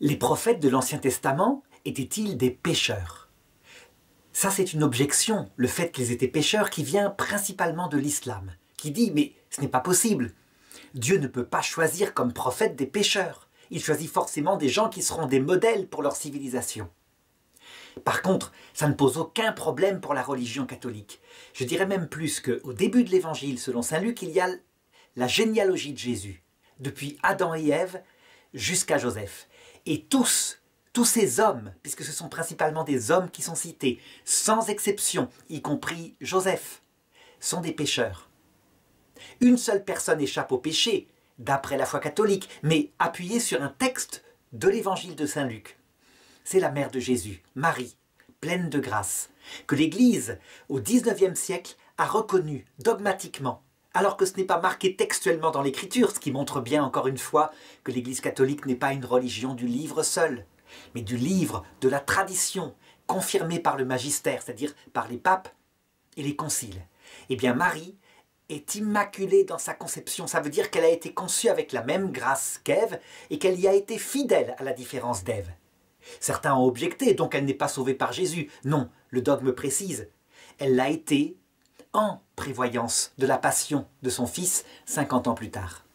Les prophètes de l'Ancien Testament étaient-ils des pécheurs? Ça, c'est une objection, le fait qu'ils étaient pécheurs, qui vient principalement de l'islam, qui dit « mais ce n'est pas possible, Dieu ne peut pas choisir comme prophètes des pécheurs, il choisit forcément des gens qui seront des modèles pour leur civilisation ». Par contre, ça ne pose aucun problème pour la religion catholique. Je dirais même plus qu'au début de l'Évangile, selon saint Luc, il y a la généalogie de Jésus, depuis Adam et Ève jusqu'à Joseph. Et tous ces hommes, puisque ce sont principalement des hommes qui sont cités, sans exception, y compris Joseph, sont des pécheurs. Une seule personne échappe au péché, d'après la foi catholique, mais appuyée sur un texte de l'Évangile de saint Luc. C'est la mère de Jésus, Marie, pleine de grâce, que l'Église, au XIXe siècle, a reconnue dogmatiquement, alors que ce n'est pas marqué textuellement dans l'Écriture, ce qui montre bien, encore une fois, que l'Église catholique n'est pas une religion du livre seul, mais du livre, de la tradition, confirmée par le magistère, c'est-à-dire par les papes et les conciles. Eh bien, Marie est immaculée dans sa conception, ça veut dire qu'elle a été conçue avec la même grâce qu'Ève et qu'elle y a été fidèle à la différence d'Ève. Certains ont objecté, donc elle n'est pas sauvée par Jésus. Non, le dogme précise. Elle l'a été en prévoyance de la passion de son fils 50 ans plus tard.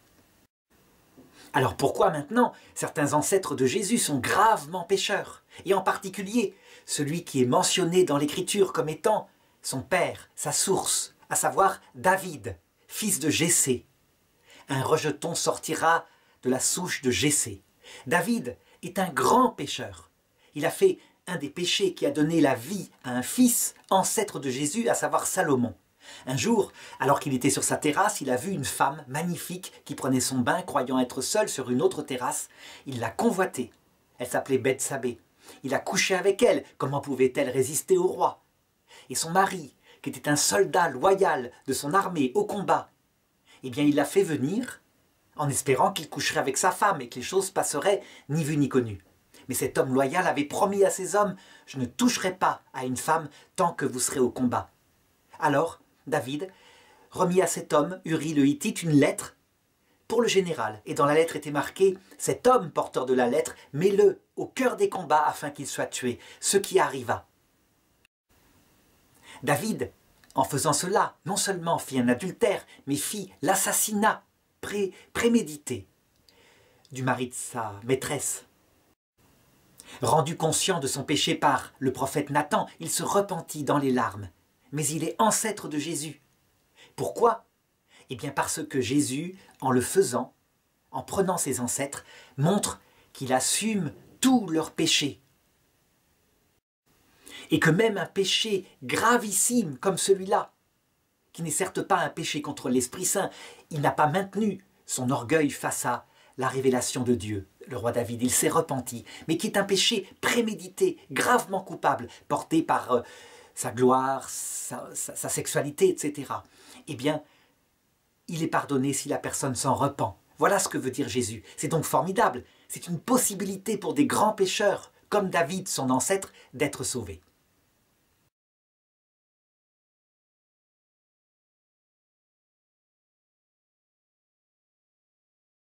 Alors pourquoi maintenant certains ancêtres de Jésus sont gravement pécheurs, et en particulier celui qui est mentionné dans l'Écriture comme étant son père, sa source, à savoir David, fils de Jessé. Un rejeton sortira de la souche de Jessé. David est un grand pécheur. Il a fait un des péchés qui a donné la vie à un fils ancêtre de Jésus, à savoir Salomon. Un jour, alors qu'il était sur sa terrasse, il a vu une femme magnifique qui prenait son bain, croyant être seule sur une autre terrasse. Il l'a convoitée. Elle s'appelait Bethsabée. Il a couché avec elle. Comment pouvait-elle résister au roi? Et son mari, qui était un soldat loyal de son armée au combat, eh bien il l'a fait venir en espérant qu'il coucherait avec sa femme et que les choses passeraient ni vu ni connu. Mais cet homme loyal avait promis à ses hommes « Je ne toucherai pas à une femme tant que vous serez au combat ». Alors, David remit à cet homme, Uri le Hittite, une lettre pour le général. Et dans la lettre était marqué « Cet homme porteur de la lettre, mets-le au cœur des combats afin qu'il soit tué », ce qui arriva. David, en faisant cela, non seulement fit un adultère, mais fit l'assassinat prémédité du mari de sa maîtresse. Rendu conscient de son péché par le prophète Nathan, il se repentit dans les larmes. Mais il est ancêtre de Jésus. Pourquoi? Eh bien parce que Jésus, en le faisant, en prenant ses ancêtres, montre qu'il assume tous leurs péchés. Et que même un péché gravissime comme celui-là, qui n'est certes pas un péché contre l'Esprit Saint, il n'a pas maintenu son orgueil face à la révélation de Dieu. Le roi David, il s'est repenti, mais qui est un péché prémédité, gravement coupable, porté par sa gloire, sa sexualité, etc. Eh bien, il est pardonné si la personne s'en repent. Voilà ce que veut dire Jésus. C'est donc formidable. C'est une possibilité pour des grands pécheurs, comme David, son ancêtre, d'être sauvés.